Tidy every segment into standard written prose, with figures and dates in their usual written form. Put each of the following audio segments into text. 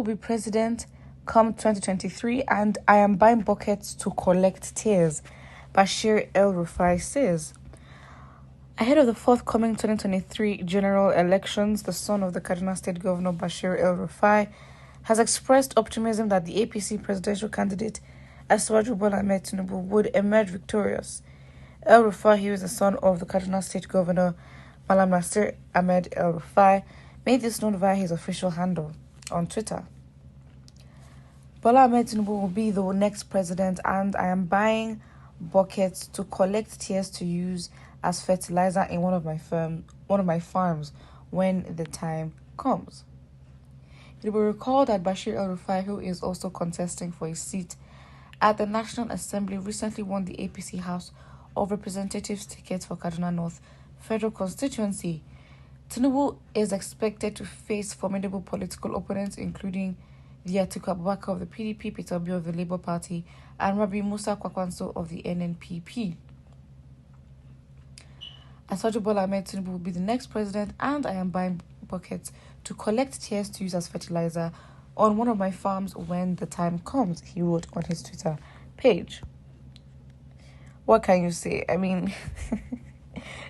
will be president come 2023 and I am buying buckets to collect tears, Bashir-El-Rufai says. Ahead of the forthcoming 2023 general elections, the son of the Kaduna State Governor Bashir-El-Rufai has expressed optimism that the APC presidential candidate Asiwaju Bola Ahmed Tinubu would emerge victorious. El-Rufai, who is the son of the Kaduna State Governor Malam Nasir Ahmed El-Rufai, made this known via his official handle on Twitter. Bola Ahmed Tinubu will be the next president and I am buying buckets to collect tears to use as fertilizer in one of my farms when the time comes. It will recall that Bashir El-Rufai, who is also contesting for a seat at the National Assembly, recently won the APC House of Representatives ticket for Kaduna North Federal Constituency. Tinubu is expected to face formidable political opponents, including the Atiku Abubakar of the PDP, Peter Obi of the Labour Party, and Rabi Musa Kwakwanso of the NNPP. Asiwaju Bola Ahmed Tinubu will be the next president, and I am buying buckets to collect tears to use as fertilizer on one of my farms when the time comes, he wrote on his Twitter page. What can you say? I mean,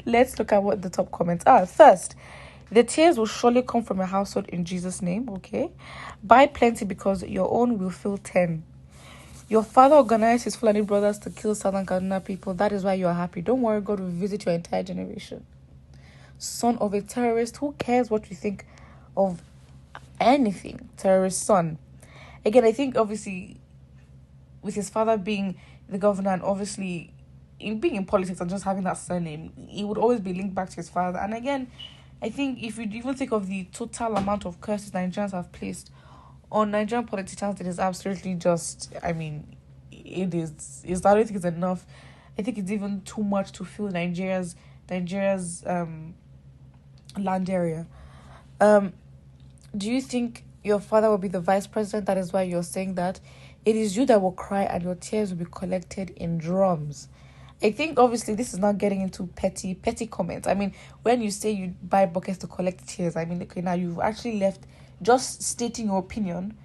let's look at what the top comments are. First, the tears will surely come from a household in Jesus' name, okay? Buy plenty because your own will fill 10. Your father organized his Fulani brothers to kill Southern Kaduna people. That is why you are happy. Don't worry, God will visit your entire generation. Son of a terrorist, who cares what you think of anything? Terrorist son. Again, I think obviously with his father being the governor and obviously being in politics and just having that surname, he would always be linked back to his father. And again, I think if you even think of the total amount of curses Nigerians have placed on Nigerian politicians, it is absolutely just, I mean, I don't think it's enough. I think it's even too much to fill Nigeria's land area. Do you think your father will be the vice president? That is why you're saying that. It is you that will cry and your tears will be collected in drums. I think obviously this is not getting into petty comments. I mean, when you say you buy buckets to collect tears, I mean, okay, now you've actually left just stating your opinion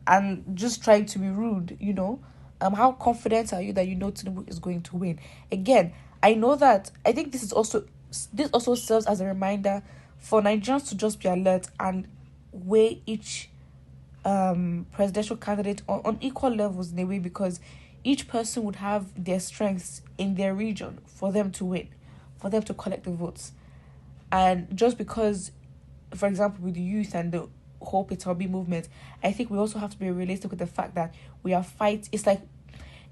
and just trying to be rude, you know. How confident are you that you know Tinubu is going to win? Again, I think this also serves as a reminder for Nigerians to just be alert and weigh each presidential candidate on equal levels in a way, because each person would have their strengths in their region for them to win, for them to collect the votes. And just because, for example, with the youth and the whole Peter Obi movement, I think we also have to be realistic with the fact that we are fighting. It's like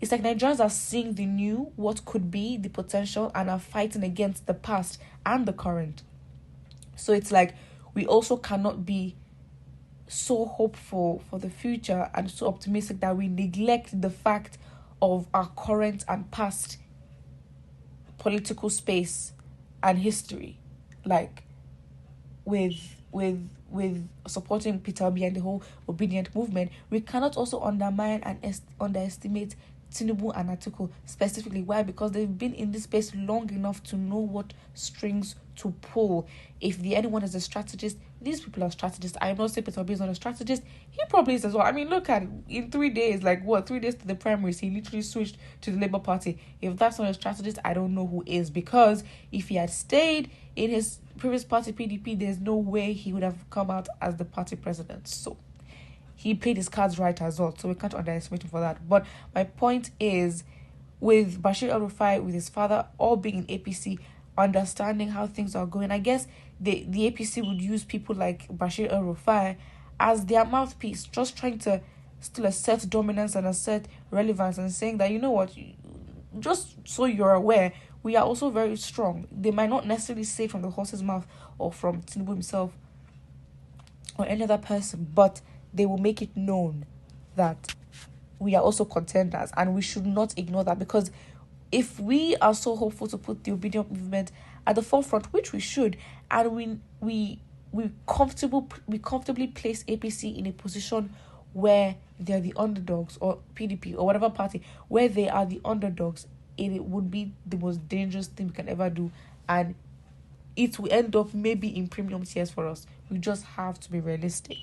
Nigerians are seeing the new, what could be, the potential, and are fighting against the past and the current. So it's like we also cannot be so hopeful for the future and so optimistic that we neglect the fact of our current and past political space and history, like with supporting Peter Obi and the whole obedient movement. We cannot also undermine and underestimate Tinubu and Atiku specifically. Why? Because they've been in this space long enough to know what strings to pull. If anyone is a strategist, these people are strategists. I'm not saying Peter Obi is not a strategist. He probably is as well. I mean, look at in 3 days, 3 days to the primaries, he literally switched to the Labour Party. If that's not a strategist, I don't know who is. Because if he had stayed in his previous party, PDP, there's no way he would have come out as the party president. So he played his cards right as well. So we can't underestimate him for that. But my point is, with Bashir El-Rufai, with his father, all being in APC, understanding how things are going, I guess the APC would use people like Bashir El-Rufai as their mouthpiece, just trying to still assert dominance and assert relevance and saying that, you know what, just so you're aware, we are also very strong. They might not necessarily say from the horse's mouth or from Tinubu himself or any other person, but they will make it known that we are also contenders, and we should not ignore that. Because if we are so hopeful to put the obedient movement at the forefront, which we should, and we comfortably place APC in a position where they are the underdogs, or PDP or whatever party, where they are the underdogs, it would be the most dangerous thing we can ever do, and it will end up maybe in premium tiers for us. We just have to be realistic.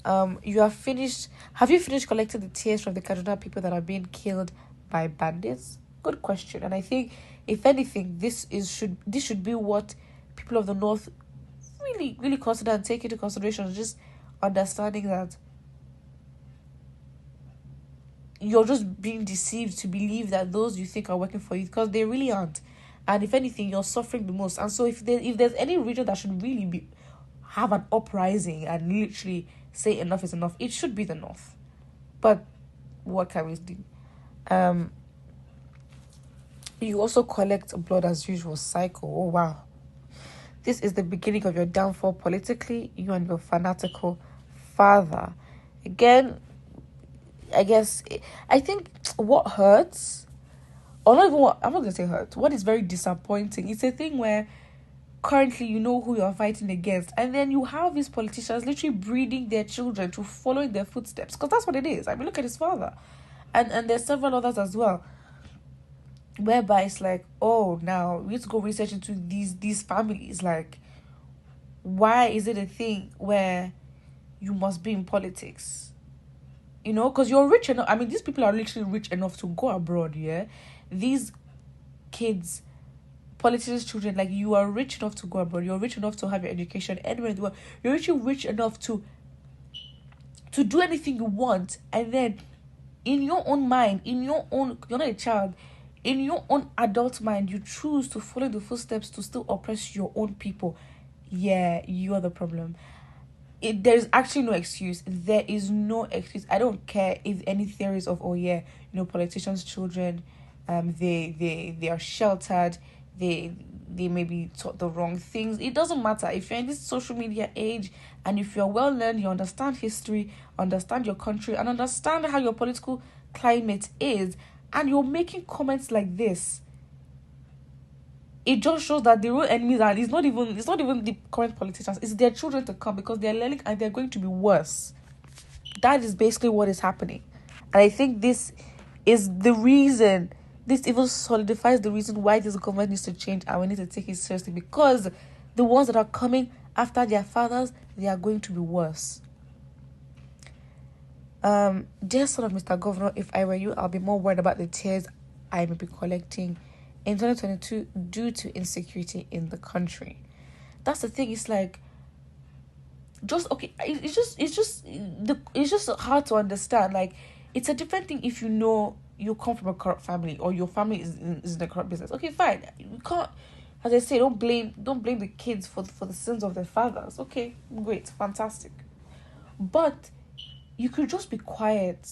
You have finished. Have you finished collecting the tears from the Kaduna people that are being killed by bandits? Good question. And I think, if anything, this should be what people of the North really, really consider and take into consideration. Just understanding that you're just being deceived to believe that those you think are working for you, because they really aren't. And if anything, you're suffering the most. And so, if there's any region that should really be have an uprising and literally say enough is enough, it should be the North. But what can we do? You also collect blood as usual. Cycle. Oh wow. This is the beginning of your downfall politically, you and your fanatical father. Again, I think what hurts, or not even what, I'm not going to say hurt, what is very disappointing, it's a thing where currently you know who you're fighting against, and then you have these politicians literally breeding their children to follow in their footsteps, because that's what it is. I mean, look at his father. And there's several others as well, whereby it's like, oh, now we need to go research into these families. Like, why is it a thing where you must be in politics? You know, because you're rich enough. I mean, these people are literally rich enough to go abroad, yeah? These kids, politicians' children, like, you are rich enough to go abroad. You're rich enough to have your education anywhere in the world. You're actually rich enough to do anything you want. And then, in your own mind, you're not a child, in your own adult mind, you choose to follow the footsteps to still oppress your own people. Yeah, you are the problem. There's actually no excuse. There is no excuse. I don't care if any theories of, oh yeah, politicians' children, they are sheltered, they may be taught the wrong things. It doesn't matter. If you're in this social media age, and if you're well learned, you understand history, understand your country, and understand how your political climate is, and you're making comments like this, it just shows that the real enemies are, it's not even the current politicians, it's their children to come, because they're learning and they're going to be worse. That is basically what is happening. And I think this is the reason, this even solidifies the reason why this government needs to change, and we need to take it seriously, because the ones that are coming after their fathers, they are going to be worse. Dear son of Mr. Governor, if I were you, I'll be more worried about the tears I may be collecting in 2022 due to insecurity in the country. That's the thing. It's like, it's just hard to understand. Like, it's a different thing if you come from a corrupt family, or your family is in the corrupt business. Okay, fine. You can't, as I say, don't blame the kids for the sins of their fathers. Okay, great, fantastic. But you could just be quiet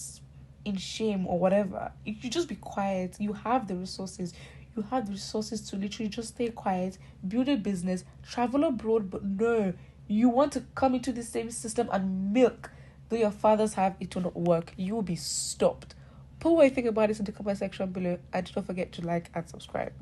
in shame or whatever. You could just be quiet. You have the resources. You have the resources to literally just stay quiet, build a business, travel abroad. But no, you want to come into the same system and milk. Though your fathers have, it will not work. You will be stopped. Put what you think about this in the comment section below. And don't forget to like and subscribe.